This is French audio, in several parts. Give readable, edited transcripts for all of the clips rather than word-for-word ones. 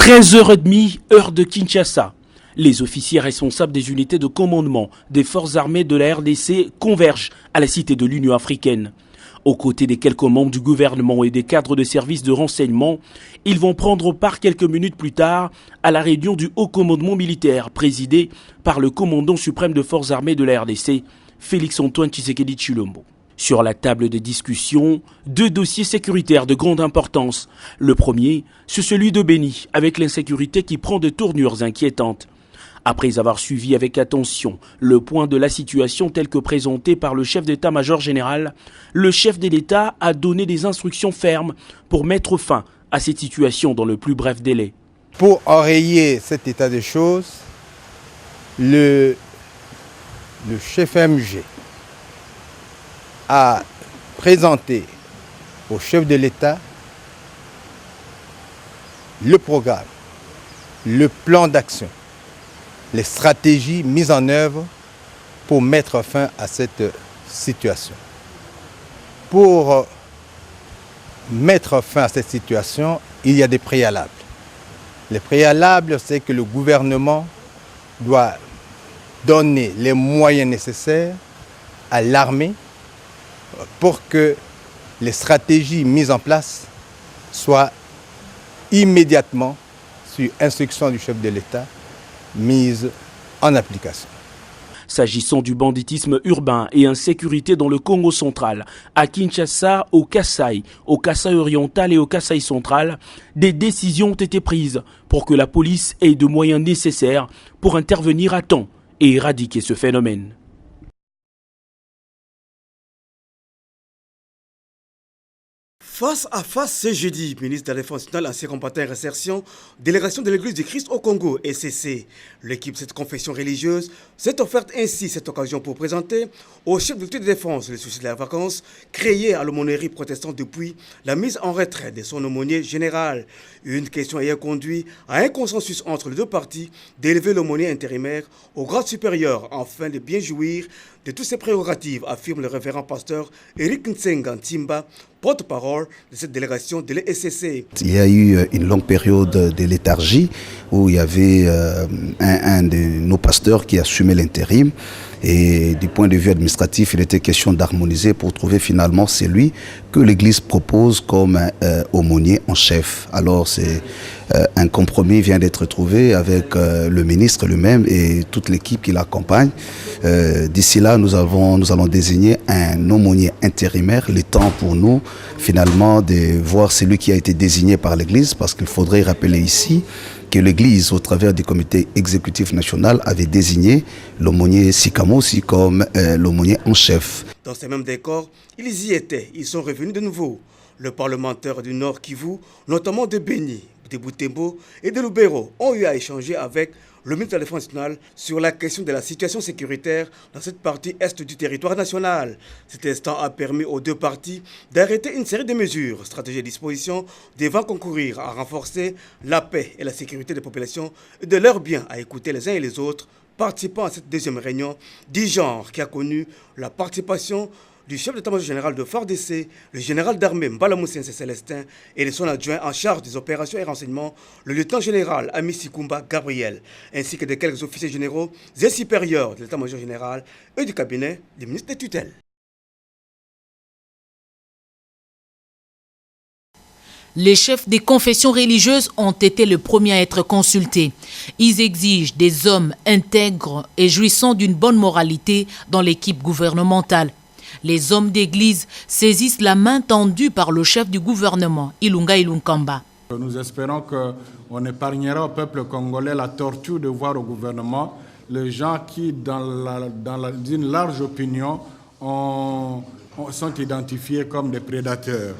13h30, heure de Kinshasa. Les officiers responsables des unités de commandement des forces armées de la RDC convergent à la cité de l'Union africaine. Aux côtés des quelques membres du gouvernement et des cadres de services de renseignement, ils vont prendre part quelques minutes plus tard à la réunion du haut commandement militaire présidé par le commandant suprême de forces armées de la RDC, Félix-Antoine Tshisekedi Tshilombo. Sur la table des discussions, deux dossiers sécuritaires de grande importance. Le premier, c'est celui de Béni, avec l'insécurité qui prend des tournures inquiétantes. Après avoir suivi avec attention le point de la situation tel que présenté par le chef d'état-major général, le chef de l'État a donné des instructions fermes pour mettre fin à cette situation dans le plus bref délai. Pour enrayer cet état de choses, le chef MG a présenté au chef de l'État le programme, le plan d'action, les stratégies mises en œuvre pour mettre fin à cette situation. Pour mettre fin à cette situation, il y a des préalables. Les préalables, c'est que le gouvernement doit donner les moyens nécessaires à l'armée pour que les stratégies mises en place soient immédiatement, sur instruction du chef de l'État, mises en application. S'agissant du banditisme urbain et insécurité dans le Congo central, à Kinshasa, au Kasaï oriental et au Kasaï central, des décisions ont été prises pour que la police ait de moyens nécessaires pour intervenir à temps et éradiquer ce phénomène. Face à face ce jeudi, ministre de la Défense nationale, ancien combattant et réinsertion, délégation de l'Église du Christ au Congo, ECC. L'équipe de cette confession religieuse s'est offerte ainsi cette occasion pour présenter au chef de l'unité de défense le souci de la vacance créé à l'aumônerie protestante depuis la mise en retraite de son aumônier général. Une question ayant conduit à un consensus entre les deux parties d'élever l'aumônier intérimaire au grade supérieur afin de bien jouir de toutes ses prérogatives, affirme le révérend pasteur Eric Nsenga Ntimba, porte-parole de cette délégation de l'ECC. Il y a eu une longue période de léthargie où il y avait un de nos pasteurs qui assumait l'intérim. Et du point de vue administratif, il était question d'harmoniser pour trouver finalement celui que l'Église propose comme aumônier en chef. Alors un compromis vient d'être trouvé avec le ministre lui-même et toute l'équipe qui l'accompagne. D'ici là, nous allons désigner un aumônier intérimaire, le temps pour nous finalement de voir celui qui a été désigné par l'Église, parce qu'il faudrait rappeler ici que l'Église, au travers du comité exécutif national, avait désigné l'aumônier Sikamo aussi comme l'aumônier en chef. Dans ces mêmes décors, ils y étaient, ils sont revenus de nouveau. Le parlementaire du Nord Kivu, notamment de Béni, de Butembo et de Lubero, ont eu à échanger avec le ministre de la Défense nationale sur la question de la situation sécuritaire dans cette partie est du territoire national. Cet instant a permis aux deux parties d'arrêter une série de mesures, stratégies et dispositions devant concourir à renforcer la paix et la sécurité des populations et de leurs biens, à écouter les uns et les autres participant à cette deuxième réunion du genre qui a connu la participation du chef d'état-major général de FARDC, le général d'armée Mbalamoussi Célestin et de son adjoint en charge des opérations et renseignements, le lieutenant-général Amici Kumba Gabriel, ainsi que de quelques officiers généraux et supérieurs de l'état-major général et du cabinet du ministre des tutelles. Les chefs des confessions religieuses ont été les premiers à être consultés. Ils exigent des hommes intègres et jouissant d'une bonne moralité dans l'équipe gouvernementale. Les hommes d'église saisissent la main tendue par le chef du gouvernement, Ilunga Ilunkamba. Nous espérons qu'on épargnera au peuple congolais la torture de voir au gouvernement les gens qui, dans une large opinion, sont identifiés comme des prédateurs.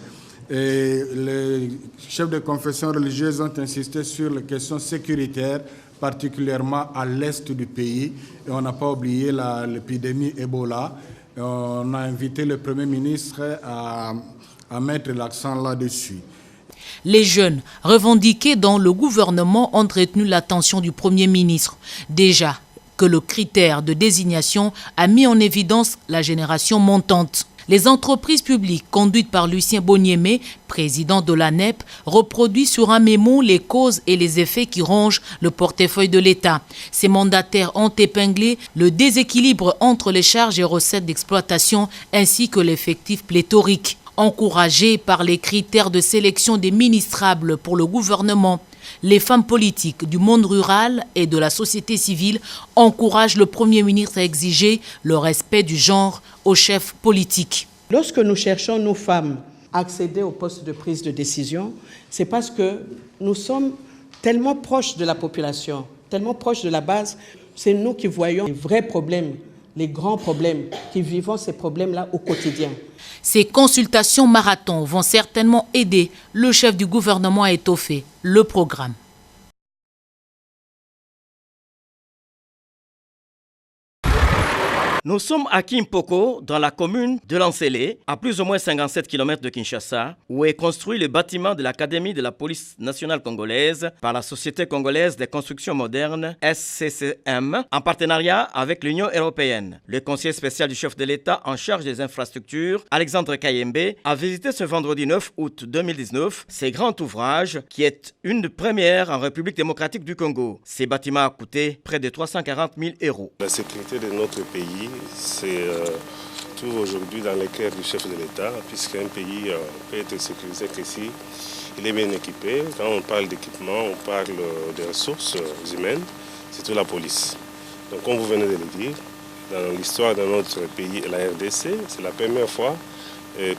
Et les chefs de confession religieuse ont insisté sur les questions sécuritaires, particulièrement à l'est du pays. Et on n'a pas oublié l'épidémie Ebola. On a invité le Premier ministre à mettre l'accent là-dessus. Les jeunes revendiqués dans le gouvernement ont retenu l'attention du Premier ministre. Déjà que le critère de désignation a mis en évidence la génération montante. Les entreprises publiques conduites par Lucien Boniemé, président de l'ANEP, reproduisent sur un mémo les causes et les effets qui rongent le portefeuille de l'État. Ces mandataires ont épinglé le déséquilibre entre les charges et recettes d'exploitation ainsi que l'effectif pléthorique. Encouragés par les critères de sélection des ministrables pour le gouvernement, les femmes politiques du monde rural et de la société civile encouragent le Premier ministre à exiger le respect du genre aux chefs politiques. Lorsque nous cherchons, nos femmes, à accéder au poste de prise de décision, c'est parce que nous sommes tellement proches de la population, tellement proches de la base, c'est nous qui voyons les vrais problèmes, les grands problèmes, qui vivons ces problèmes-là au quotidien. Ces consultations marathon vont certainement aider le chef du gouvernement à étoffer le programme. Nous sommes à Kimpoko, dans la commune de Lansele, à plus ou moins 57 km de Kinshasa, où est construit le bâtiment de l'Académie de la police nationale congolaise par la Société congolaise des constructions modernes, SCCM, en partenariat avec l'Union européenne. Le conseiller spécial du chef de l'État en charge des infrastructures, Alexandre Kayembe, a visité ce vendredi 9 août 2019 ce grand ouvrage qui est une première en République démocratique du Congo. Ces bâtiments a coûté près de 340 000 €. La sécurité de notre pays, c'est tout aujourd'hui dans les cœurs du chef de l'État, puisqu'un pays peut être sécurisé que si il est bien équipé. Quand on parle d'équipement, on parle des ressources humaines, c'est tout la police. Donc comme vous venez de le dire, dans l'histoire de notre pays, la RDC, c'est la première fois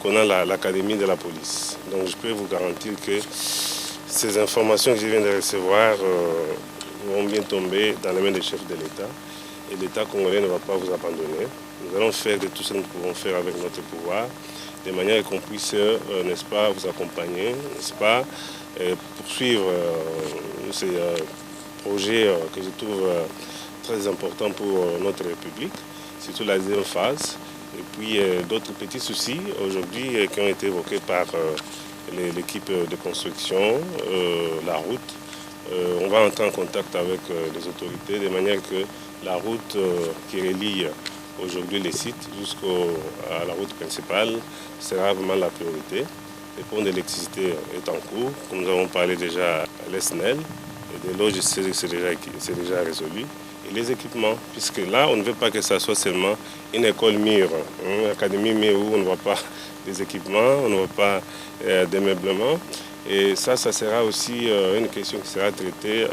qu'on a l'Académie de la police. Donc je peux vous garantir que ces informations que je viens de recevoir vont bien tomber dans les mains des chefs de l'État. Et l'État congolais ne va pas vous abandonner. Nous allons faire de tout ce que nous pouvons faire avec notre pouvoir, de manière qu'on puisse, n'est-ce pas, vous accompagner, n'est-ce pas, poursuivre ces projets que je trouve très importants pour notre République, surtout la deuxième phase. Et puis d'autres petits soucis aujourd'hui qui ont été évoqués par l'équipe de construction, la route. On va entrer en contact avec les autorités de manière que la route qui relie aujourd'hui les sites jusqu'à la route principale sera vraiment la priorité. Le pont d'électricité est en cours, comme nous avons parlé déjà à l'ESNEL, et des loges c'est déjà résolu. Et les équipements, puisque là on ne veut pas que ça soit seulement une école mire, une académie mire où on ne voit pas des équipements, on ne voit pas des meublements. Et ça sera aussi une question qui sera traitée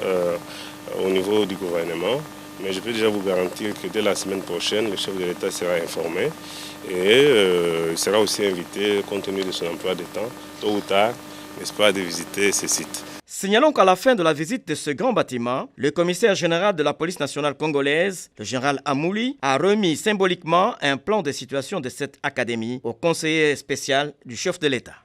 au niveau du gouvernement. Mais je peux déjà vous garantir que dès la semaine prochaine, le chef de l'État sera informé et il sera aussi invité, compte tenu de son emploi de temps, tôt ou tard, n'est-ce pas, de visiter ces sites. Signalons qu'à la fin de la visite de ce grand bâtiment, le commissaire général de la police nationale congolaise, le général Amouli, a remis symboliquement un plan de situation de cette académie au conseiller spécial du chef de l'État.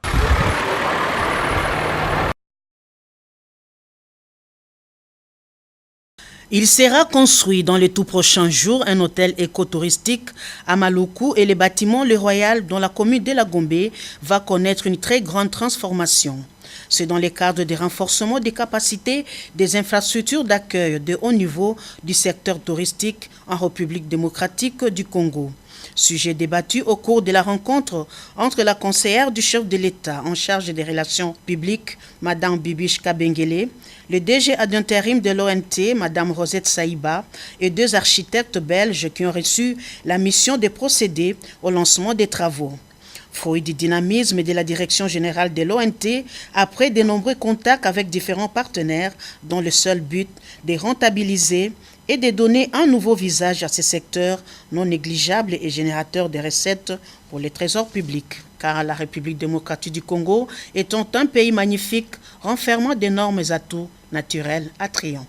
Il sera construit dans les tout prochains jours un hôtel écotouristique à Maluku et le bâtiment Le Royal dont la commune de la Gombe va connaître une très grande transformation. C'est dans le cadre des renforcements des capacités des infrastructures d'accueil de haut niveau du secteur touristique en République démocratique du Congo. Sujet débattu au cours de la rencontre entre la conseillère du chef de l'État en charge des relations publiques, Mme Bibiche Kabengele, le DG d'intérim de l'ONT, Mme Rosette Saïba, et deux architectes belges qui ont reçu la mission de procéder au lancement des travaux. Fruit du dynamisme de la direction générale de l'ONT, après de nombreux contacts avec différents partenaires, dont le seul but de rentabiliser et de donner un nouveau visage à ces secteurs non négligeables et générateurs de recettes pour les trésors publics. Car la République démocratique du Congo étant un pays magnifique, renfermant d'énormes atouts naturels attrayants.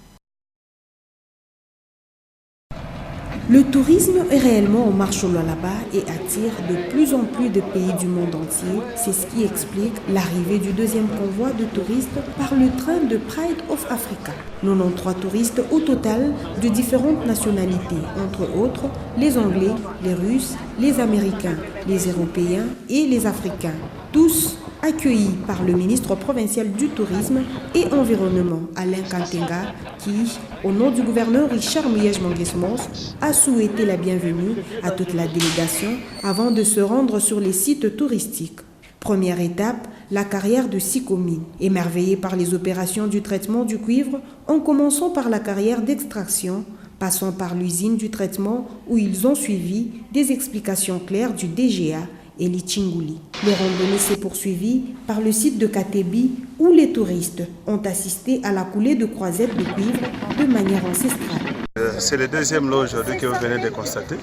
Le tourisme est réellement en marche là-bas et attire de plus en plus de pays du monde entier. C'est ce qui explique l'arrivée du deuxième convoi de touristes par le train de Pride of Africa. 93 touristes au total de différentes nationalités, entre autres les Anglais, les Russes, les Américains, les Européens et les Africains. Tous accueillis par le ministre provincial du Tourisme et Environnement, Alain Kantenga, qui, au nom du gouverneur Richard Mouyej-Manguesmos, a souhaité la bienvenue à toute la délégation avant de se rendre sur les sites touristiques. Première étape, la carrière de Sikomine, émerveillée par les opérations du traitement du cuivre, en commençant par la carrière d'extraction, passant par l'usine du traitement où ils ont suivi des explications claires du DGA et l'Ichinguli. Les randonnées s'est poursuivies par le site de Katebi où les touristes ont assisté à la coulée de croisettes de cuivre de manière ancestrale. C'est le deuxième lot aujourd'hui que vous venez de constater.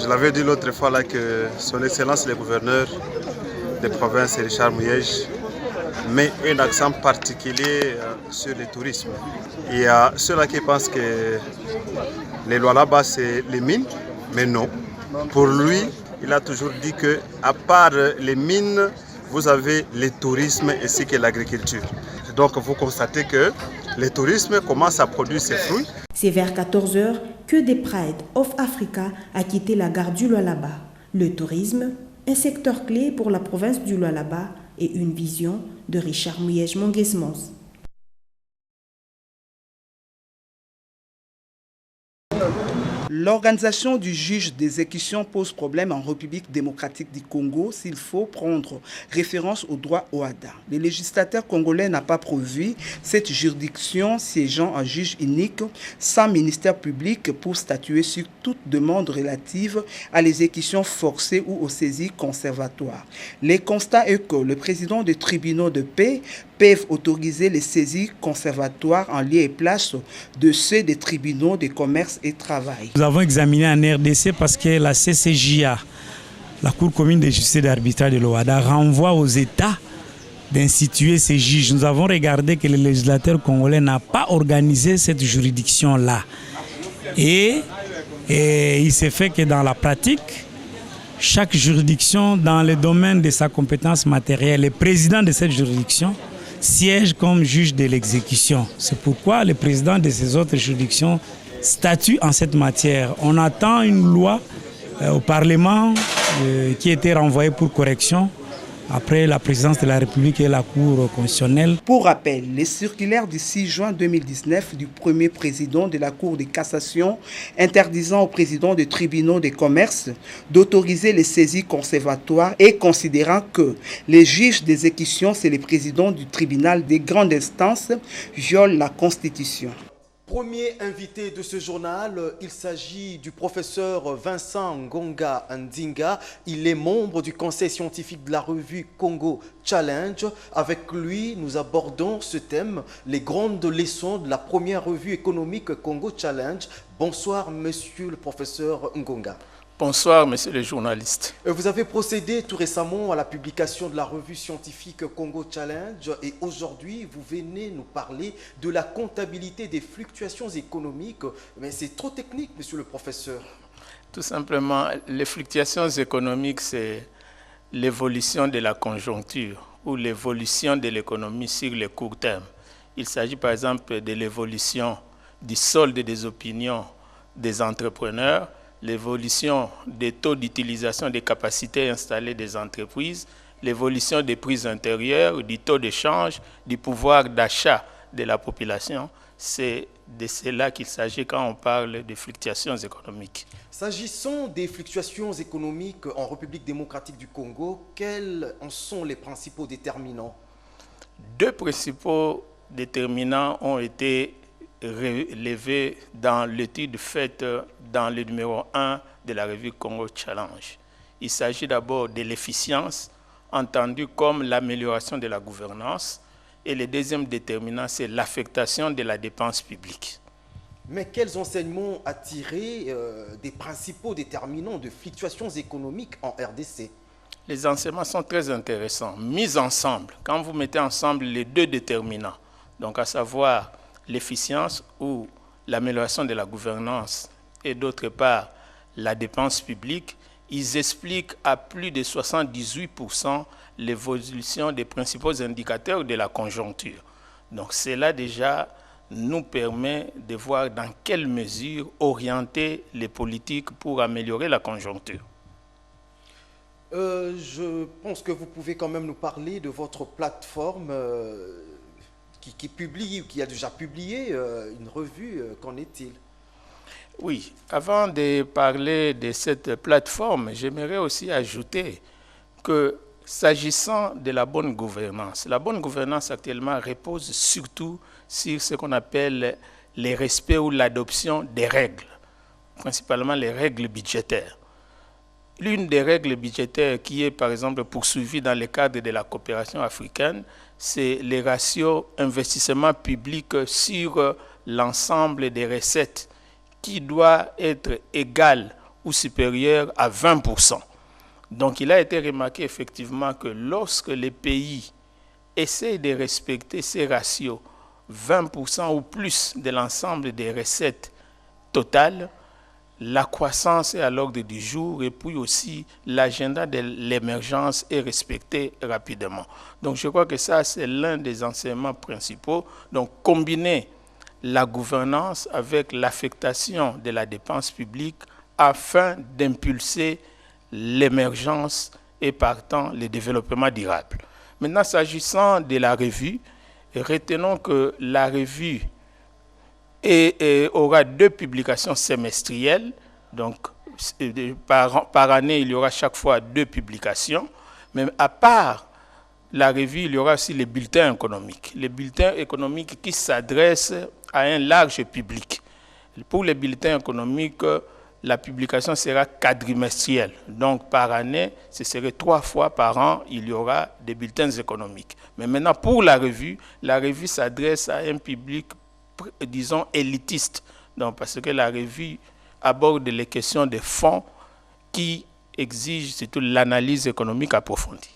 Je l'avais dit l'autre fois là que son Excellence le gouverneur de province Richard Mouyej met un accent particulier sur le tourisme. Il y a ceux-là qui pensent que les lois là-bas c'est les mines, mais non. Pour lui, il a toujours dit que à part les mines, vous avez le tourisme ainsi que l'agriculture. Donc vous constatez que le tourisme commence à produire ses fruits. C'est vers 14 h que des Pride of Africa a quitté la gare du Lualaba. Le tourisme, un secteur clé pour la province du Lualaba et une vision de Richard Mouyej-Manguesmos. L'organisation du juge d'exécution pose problème en République démocratique du Congo s'il faut prendre référence au droit OHADA. Le législateur congolais n'a pas prévu cette juridiction siégeant un juge unique sans ministère public pour statuer sur toute demande relative à l'exécution forcée ou aux saisies conservatoires. Le constat est que le président des tribunaux de paix peuvent autoriser les saisies conservatoires en lieu et place de ceux des tribunaux de commerce et travail. Nous avons examiné en RDC parce que la CCJA, la Cour commune de justice et d'arbitrage de l'OHADA, renvoie aux États d'instituer ces juges. Nous avons regardé que le législateur congolais n'a pas organisé cette juridiction-là. Et il s'est fait que dans la pratique, chaque juridiction, dans le domaine de sa compétence matérielle, le président de cette juridiction siège comme juge de l'exécution. C'est pourquoi le président de ces autres juridictions statue en cette matière. On attend une loi au Parlement qui a été renvoyée pour correction après la présidence de la République et la Cour constitutionnelle. Pour rappel, les circulaires du 6 juin 2019 du premier président de la Cour de cassation interdisant au président des tribunaux de commerce d'autoriser les saisies conservatoires et considérant que les juges d'exécution, c'est le président du tribunal des grandes instances, violent la Constitution. Premier invité de ce journal, il s'agit du professeur Vincent Ngonga Ndinga. Il est membre du conseil scientifique de la revue Congo Challenge. Avec lui, nous abordons ce thème, les grandes leçons de la première revue économique Congo Challenge. Bonsoir, monsieur le professeur Ngonga. Bonsoir, monsieur le journaliste. Vous avez procédé tout récemment à la publication de la revue scientifique Congo Challenge et aujourd'hui, vous venez nous parler de la comptabilité des fluctuations économiques. Mais c'est trop technique, monsieur le professeur. Tout simplement, les fluctuations économiques, c'est l'évolution de la conjoncture ou l'évolution de l'économie sur le court terme. Il s'agit par exemple de l'évolution du solde des opinions des entrepreneurs, l'évolution des taux d'utilisation des capacités installées des entreprises, l'évolution des prix intérieurs, du taux de change, du pouvoir d'achat de la population. C'est de cela qu'il s'agit quand on parle de fluctuations économiques. S'agissant des fluctuations économiques en République démocratique du Congo, quels en sont les principaux déterminants? Deux principaux déterminants ont été relevés dans l'étude faite dans le numéro 1 de la revue Congo Challenge. Il s'agit d'abord de l'efficience, entendue comme l'amélioration de la gouvernance, et le deuxième déterminant, c'est l'affectation de la dépense publique. Mais quels enseignements à tirer des principaux déterminants de fluctuations économiques en RDC? Les enseignements sont très intéressants. Mis ensemble, quand vous mettez ensemble les deux déterminants, donc à savoir l'efficience ou l'amélioration de la gouvernance et d'autre part la dépense publique, ils expliquent à plus de 78% l'évolution des principaux indicateurs de la conjoncture. Donc cela déjà nous permet de voir dans quelle mesure orienter les politiques pour améliorer la conjoncture. Je pense que vous pouvez quand même nous parler de votre plateforme qui a déjà publié une revue. Qu'en est-il? Oui, avant de parler de cette plateforme, j'aimerais aussi ajouter que s'agissant de la bonne gouvernance actuellement repose surtout sur ce qu'on appelle le respect ou l'adoption des règles, principalement les règles budgétaires. L'une des règles budgétaires qui est par exemple poursuivie dans le cadre de la coopération africaine, c'est les ratios investissement public sur l'ensemble des recettes qui doit être égal ou supérieur à 20%. Donc il a été remarqué effectivement que lorsque les pays essaient de respecter ces ratios, 20% ou plus de l'ensemble des recettes totales, la croissance est à l'ordre du jour et puis aussi l'agenda de l'émergence est respecté rapidement. Donc je crois que ça c'est l'un des enseignements principaux. Donc combiner la gouvernance avec l'affectation de la dépense publique afin d'impulser l'émergence et partant le développement durable. Maintenant, s'agissant de la revue, retenons que la revue aura 2 publications semestrielles, donc par année il y aura chaque fois 2 publications, mais à part la revue, il y aura aussi les bulletins économiques qui s'adressent à un large public. Pour les bulletins économiques, la publication sera quadrimestrielle. Donc par année, ce serait 3 fois par an, il y aura des bulletins économiques. Mais maintenant, pour la revue s'adresse à un public, disons, élitiste. Donc, parce que la revue aborde les questions de fonds qui exigent surtout l'analyse économique approfondie.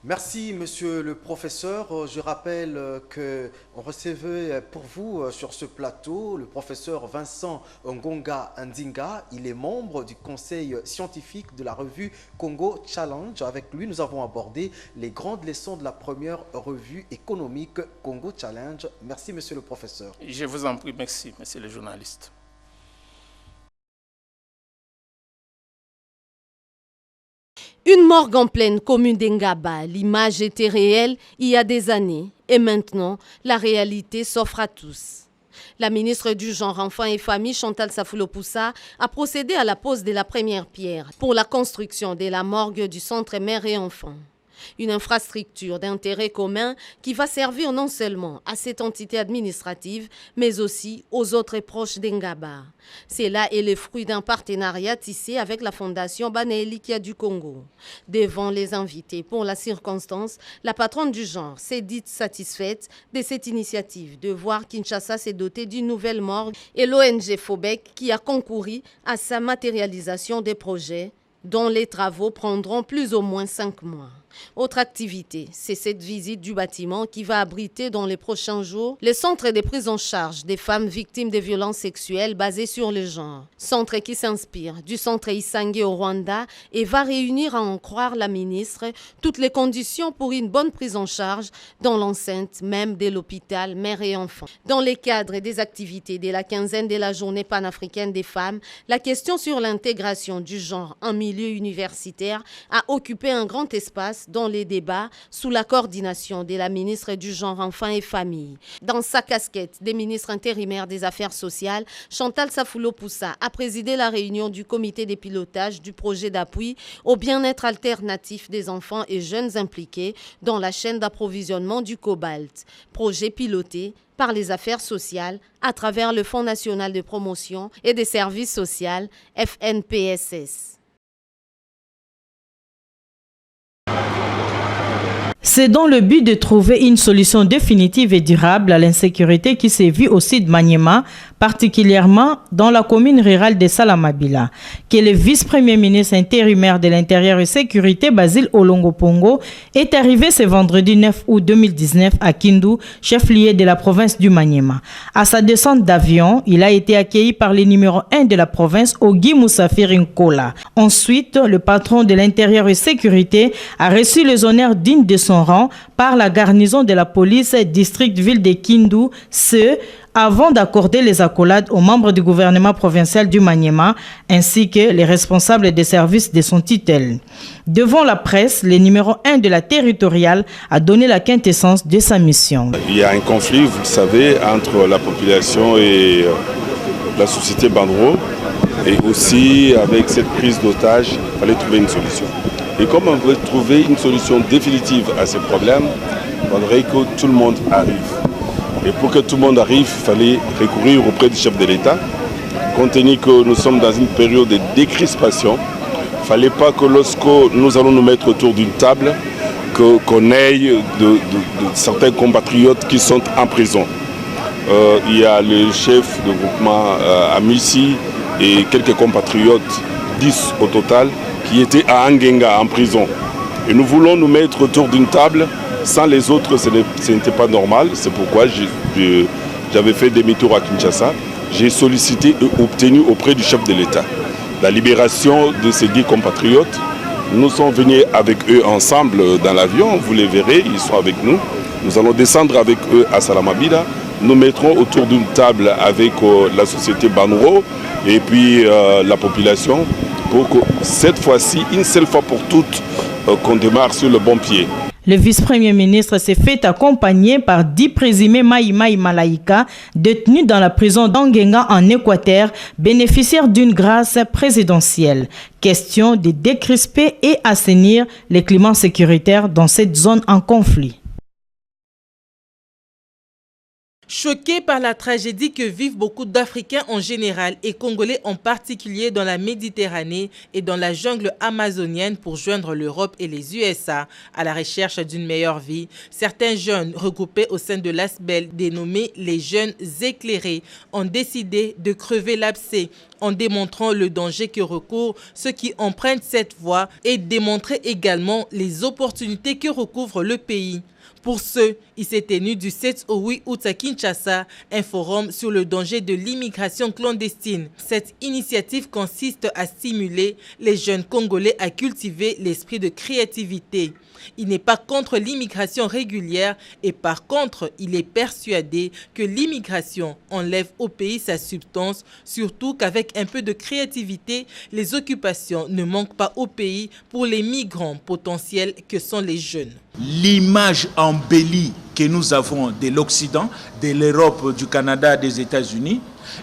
Merci, monsieur le professeur. Je rappelle qu'on recevait pour vous sur ce plateau le professeur Vincent Ngonga Ndinga. Il est membre du conseil scientifique de la revue Congo Challenge. Avec lui, nous avons abordé les grandes leçons de la première revue économique Congo Challenge. Merci, monsieur le professeur. Je vous en prie, merci, monsieur le journaliste. Une morgue en pleine commune d'Engaba, l'image était réelle il y a des années et maintenant la réalité s'offre à tous. La ministre du Genre, Enfants et Familles, Chantal Safoulo-Poussa, a procédé à la pose de la première pierre pour la construction de la morgue du centre mère et enfants. Une infrastructure d'intérêt commun qui va servir non seulement à cette entité administrative, mais aussi aux autres proches d'Engaba. C'est là et le fruit d'un partenariat tissé avec la Fondation Bana-Elikia du Congo. Devant les invités pour la circonstance, la patronne du genre s'est dite satisfaite de cette initiative de voir Kinshasa s'est dotée d'une nouvelle morgue et l'ONG Fobec qui a concouru à sa matérialisation des projets dont les travaux prendront plus ou moins 5 mois. Autre activité, c'est cette visite du bâtiment qui va abriter dans les prochains jours le centre de prise en charge des femmes victimes de violences sexuelles basées sur le genre. Centre qui s'inspire du centre Isange au Rwanda et va réunir, à en croire la ministre, toutes les conditions pour une bonne prise en charge dans l'enceinte même de l'hôpital mère et enfant. Dans le cadre des activités de la quinzaine de la journée panafricaine des femmes, la question sur l'intégration du genre en milieu universitaire a occupé un grand espace dans les débats sous la coordination de la ministre du Genre, Enfants et Familles. Dans sa casquette des ministres intérimaires des Affaires sociales, Chantal Safoulo-Poussa a présidé la réunion du comité de pilotage du projet d'appui au bien-être alternatif des enfants et jeunes impliqués dans la chaîne d'approvisionnement du cobalt. Projet piloté par les affaires sociales à travers le Fonds national de promotion et des services sociaux, FNPSS. C'est dans le but de trouver une solution définitive et durable à l'insécurité qui sévit au site Maniema, particulièrement dans la commune rurale de Salamabila, que le vice-premier ministre intérimaire de l'Intérieur et Sécurité, Basile Olongo-Pongo, est arrivé ce vendredi 9 août 2019 à Kindu, chef-lieu de la province du Maniema. À sa descente d'avion, il a été accueilli par le numéro 1 de la province, Ogi Moussafir Nkola. Ensuite, le patron de l'Intérieur et Sécurité a reçu les honneurs dignes de son son rang par la garnison de la police district ville de Kindu, avant d'accorder les accolades aux membres du gouvernement provincial du Maniema ainsi que les responsables des services de son tutelle. Devant la presse, le numéro 1 de la territoriale a donné la quintessence de sa mission. Il y a un conflit, vous le savez, entre la population et la société Bandro. Et aussi, avec cette prise d'otage, il fallait trouver une solution. Et comme on veut trouver une solution définitive à ces problèmes, il faudrait que tout le monde arrive. Et pour que tout le monde arrive, il fallait recourir auprès du chef de l'État. Compte tenu que nous sommes dans une période de décrispation, il ne fallait pas que lorsque nous allons nous mettre autour d'une table, qu'on ait de certains compatriotes qui sont en prison. Il y a le chef de groupement Amissi et quelques compatriotes, 10 au total, qui étaient à Angenga en prison. Et nous voulons nous mettre autour d'une table. Sans les autres, ce n'était pas normal. C'est pourquoi j'avais fait demi-tour à Kinshasa. J'ai sollicité et obtenu auprès du chef de l'État la libération de ces 10 compatriotes. Nous sommes venus avec eux ensemble dans l'avion. Vous les verrez, ils sont avec nous. Nous allons descendre avec eux à Salamabila. Nous mettrons autour d'une table avec la société Banro et puis la population pour que cette fois-ci, une seule fois pour toutes, qu'on démarre sur le bon pied. Le vice-premier ministre s'est fait accompagner par 10 présumés Maïmaï Malaïka, détenus dans la prison d'Angenga en Équateur, bénéficiaires d'une grâce présidentielle. Question de décrisper et assainir les climats sécuritaires dans cette zone en conflit. Choqués par la tragédie que vivent beaucoup d'Africains en général et Congolais en particulier dans la Méditerranée et dans la jungle amazonienne pour joindre l'Europe et les USA à la recherche d'une meilleure vie, certains jeunes regroupés au sein de l'ASBEL dénommés les jeunes éclairés ont décidé de crever l'abcès en démontrant le danger que recourent ceux qui empruntent cette voie et démontrer également les opportunités que recouvre le pays. Pour ce, il s'est tenu du 7 au 8 août à Kinshasa un forum sur le danger de l'immigration clandestine. Cette initiative consiste à stimuler les jeunes Congolais à cultiver l'esprit de créativité. Il n'est pas contre l'immigration régulière et par contre, il est persuadé que l'immigration enlève au pays sa substance, surtout qu'avec un peu de créativité, les occupations ne manquent pas au pays pour les migrants potentiels que sont les jeunes. L'image embellie que nous avons de l'Occident, de l'Europe, du Canada, des États-Unis.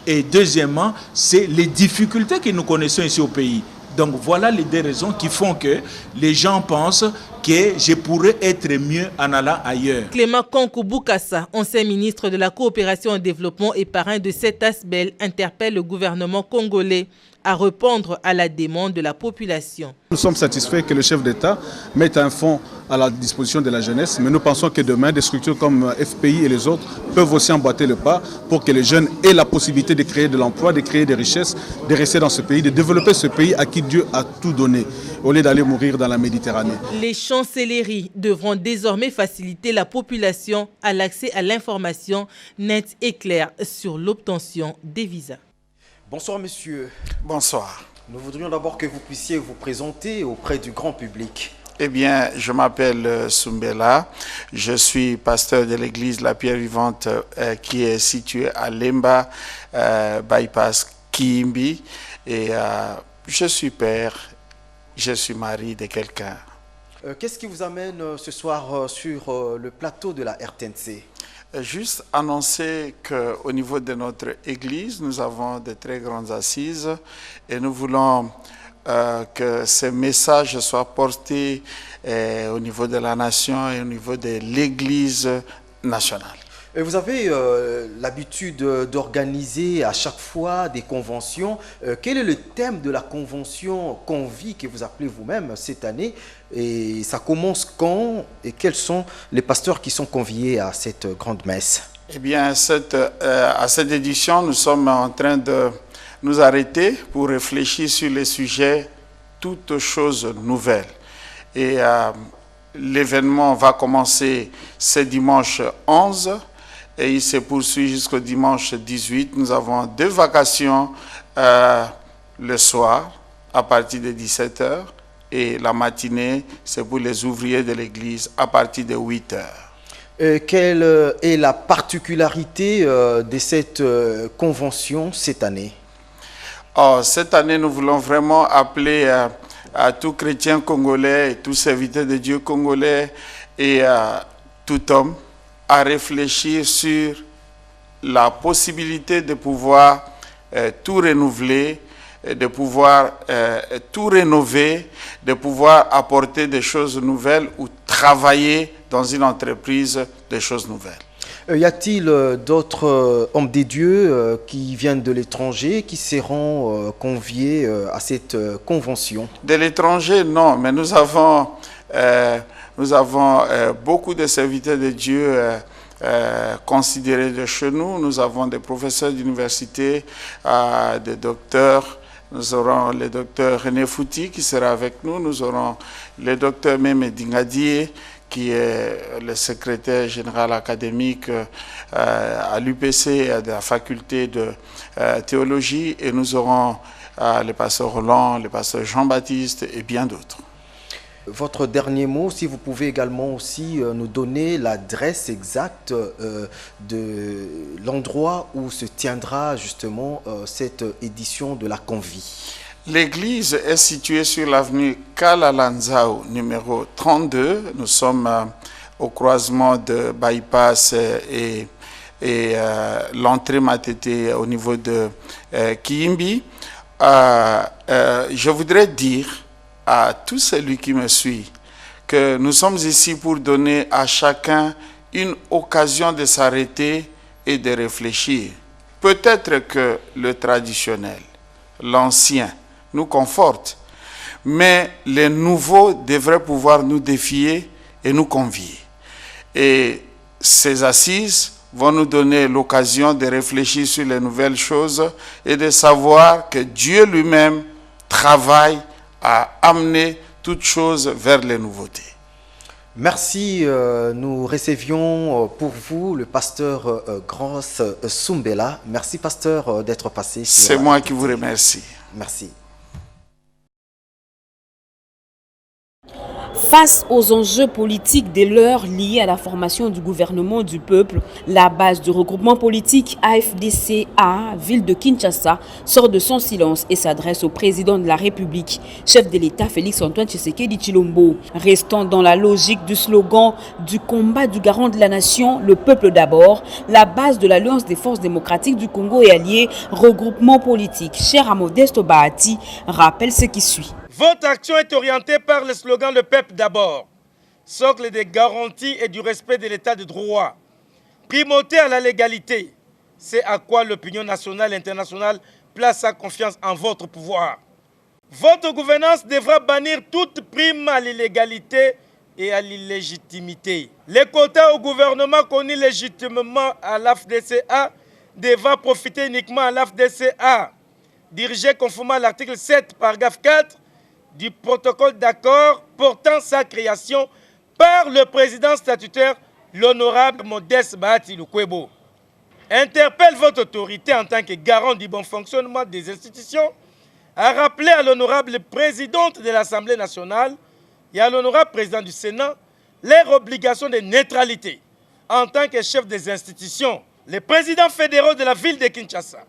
Et deuxièmement, c'est les difficultés que nous connaissons ici au pays. Donc voilà les 2 raisons qui font que les gens pensent que je pourrais être mieux en allant ailleurs. Clément Kankou-Boukassa, ancien ministre de la coopération au développement et parrain de cet ASBEL, interpelle le gouvernement congolais à répondre à la demande de la population. Nous sommes satisfaits que le chef d'État mette un fonds à la disposition de la jeunesse, mais nous pensons que demain, des structures comme FPI et les autres peuvent aussi emboîter le pas pour que les jeunes aient la possibilité de créer de l'emploi, de créer des richesses, de rester dans ce pays, de développer ce pays à qui Dieu a tout donné, au lieu d'aller mourir dans la Méditerranée. Les chancelleries devront désormais faciliter la population à l'accès à l'information nette et claire sur l'obtention des visas. Bonsoir monsieur. Bonsoir. Nous voudrions d'abord que vous puissiez vous présenter auprès du grand public. Eh bien, je m'appelle Sumbela, je suis pasteur de l'église La Pierre Vivante qui est située à Lemba, bypass Kimbi, et je suis père, je suis mari de quelqu'un. Qu'est-ce qui vous amène ce soir sur le plateau de la RTNC? Juste annoncer qu'au niveau de notre église, nous avons de très grandes assises et nous voulons que ces messages soient portés au niveau de la nation et au niveau de l'église nationale. Et vous avez l'habitude d'organiser à chaque fois des conventions. Quel est le thème de la convention Convie que vous appelez vous-même cette année? Et ça commence quand? Et quels sont les pasteurs qui sont conviés à cette grande messe? Eh bien, à cette édition, nous sommes en train de nous arrêter pour réfléchir sur les sujets toutes choses nouvelles. Et l'événement va commencer ce dimanche 11 et il se poursuit jusqu'au dimanche 18. Nous avons 2 vacations le soir à partir de 17h et la matinée, c'est pour les ouvriers de l'église à partir de 8 heures. Quelle est la particularité de cette convention cette année? Cette année, nous voulons vraiment appeler à tous chrétiens congolais et tous serviteurs de Dieu congolais et à tout homme à réfléchir sur la possibilité de pouvoir tout renouveler, de pouvoir tout rénover, de pouvoir apporter des choses nouvelles ou travailler dans une entreprise des choses nouvelles. Y a-t-il d'autres hommes des dieux qui viennent de l'étranger qui seront conviés à cette convention? De l'étranger, non, mais nous avons beaucoup de serviteurs de Dieu considérés de chez nous. Nous avons des professeurs d'université, des docteurs. Nous aurons le docteur René Fouti qui sera avec nous. Nous aurons le docteur Meme Dingadié, qui est le secrétaire général académique à l'UPC et de la faculté de théologie. Et nous aurons le pasteur Roland, le pasteur Jean-Baptiste et bien d'autres. Votre dernier mot, si vous pouvez également aussi nous donner l'adresse exacte de l'endroit où se tiendra justement cette édition de la Convie. L'église est située sur l'avenue Kalalanzao, numéro 32. Nous sommes au croisement de Bypass et l'entrée Matete au niveau de Kiimbi. Je voudrais dire à tout celui qui me suit que nous sommes ici pour donner à chacun une occasion de s'arrêter et de réfléchir. Peut-être que le traditionnel, l'ancien, nous conforte, mais les nouveaux devraient pouvoir nous défier et nous convier. Et ces assises vont nous donner l'occasion de réfléchir sur les nouvelles choses et de savoir que Dieu lui-même travaille à amener toutes choses vers les nouveautés. Merci. Nous recevions pour vous le pasteur Gross Sumbela. Merci, pasteur, d'être passé. C'est moi qui vous remercie. Merci. Face aux enjeux politiques de l'heure liés à la formation du gouvernement du peuple, la base du regroupement politique AFDCA, ville de Kinshasa, sort de son silence et s'adresse au président de la République, chef de l'État Félix-Antoine Tshisekedi Tshilombo. Restant dans la logique du slogan du combat du garant de la nation, le peuple d'abord, la base de l'Alliance des forces démocratiques du Congo et alliés, regroupement politique, cher à Modesto Bahati, rappelle ce qui suit. Votre action est orientée par le slogan « Le peuple d'abord », socle des garanties et du respect de l'état de droit, primauté à la légalité. C'est à quoi l'opinion nationale et internationale place sa confiance en votre pouvoir. Votre gouvernance devra bannir toute prime à l'illégalité et à l'illégitimité. Les quotas au gouvernement connus légitimement à l'AFDCA devra profiter uniquement à l'AFDCA, dirigé conformément à l'article 7, paragraphe 4, du protocole d'accord portant sa création par le président statutaire, l'honorable Modeste Bahati Lukwebo. Interpelle votre autorité en tant que garant du bon fonctionnement des institutions à rappeler à l'honorable présidente de l'Assemblée nationale et à l'honorable président du Sénat leur obligation de neutralité en tant que chef des institutions. Les présidents fédéraux de la ville de Kinshasa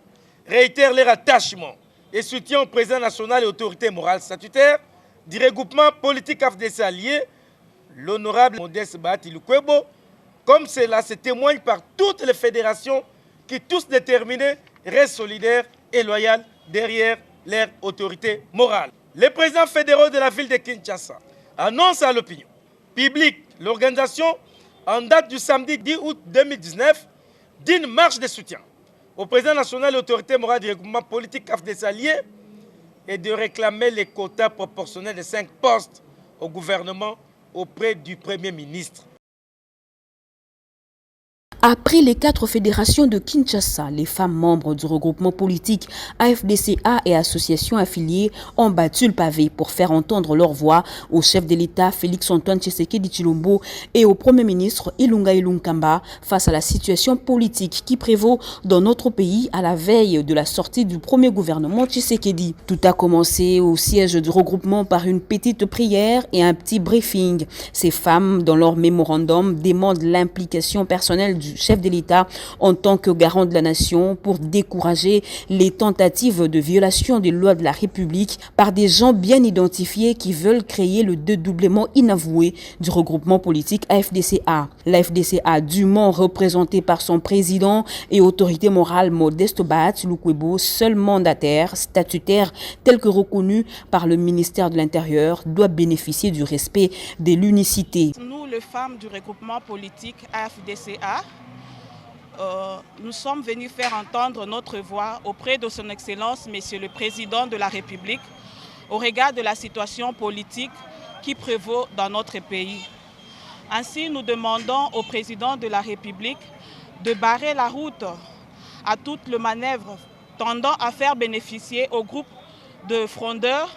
réitèrent leur attachement et soutien au président national et autorité morale statutaire du regroupement politique AFDC allié, l'honorable Modeste Bahati Lukwebo, comme cela se témoigne par toutes les fédérations qui, tous déterminés, restent solidaires et loyaux derrière leur autorité morale. Les présidents fédéraux de la ville de Kinshasa annoncent à l'opinion publique l'organisation, en date du samedi 10 août 2019, d'une marche de soutien au président national et autorité morale du regroupement politique AFDC allié et de réclamer les quotas proportionnels de 5 postes au gouvernement auprès du Premier ministre. Après les 4 fédérations de Kinshasa, les femmes membres du regroupement politique AFDCA et associations affiliées ont battu le pavé pour faire entendre leur voix au chef de l'État Félix-Antoine Tshisekedi Tshilombo et au Premier ministre Ilunga Ilunkamba face à la situation politique qui prévaut dans notre pays à la veille de la sortie du premier gouvernement Tshisekedi. Tout a commencé au siège du regroupement par une petite prière et un petit briefing. Ces femmes, dans leur mémorandum, demandent l'implication personnelle du chef de l'État en tant que garant de la nation pour décourager les tentatives de violation des lois de la République par des gens bien identifiés qui veulent créer le dédoublement inavoué du regroupement politique AFDCA. L'AFDCA, dûment représentée par son président et autorité morale Modeste Bahati Lukwebo, seul mandataire statutaire tel que reconnu par le ministère de l'Intérieur, doit bénéficier du respect de l'unicité. Nous, les femmes du regroupement politique AFDCA, nous sommes venus faire entendre notre voix auprès de son Excellence, Monsieur le Président de la République, au regard de la situation politique qui prévaut dans notre pays. Ainsi, nous demandons au Président de la République de barrer la route à toute le manœuvre tendant à faire bénéficier au groupe de frondeurs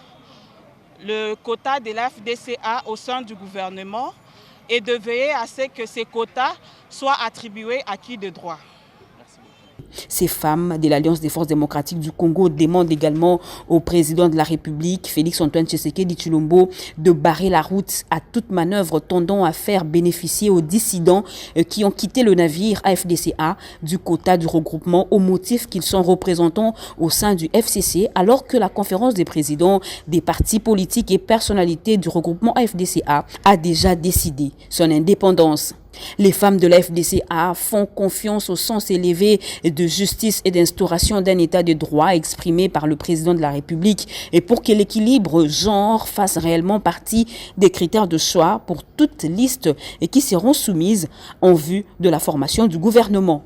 le quota de l'AFDCA au sein du gouvernement et de veiller à ce que ces quotas soient attribués à qui de droit. Ces femmes de l'Alliance des forces démocratiques du Congo demandent également au président de la République, Félix-Antoine Tshisekedi Tshilombo, de barrer la route à toute manœuvre tendant à faire bénéficier aux dissidents qui ont quitté le navire AFDCA du quota du regroupement au motif qu'ils sont représentants au sein du FCC, alors que la conférence des présidents des partis politiques et personnalités du regroupement AFDCA a déjà décidé son indépendance. Les femmes de la FDCA font confiance au sens élevé de justice et d'instauration d'un état de droit exprimé par le président de la République et pour que l'équilibre genre fasse réellement partie des critères de choix pour toutes listes et qui seront soumises en vue de la formation du gouvernement.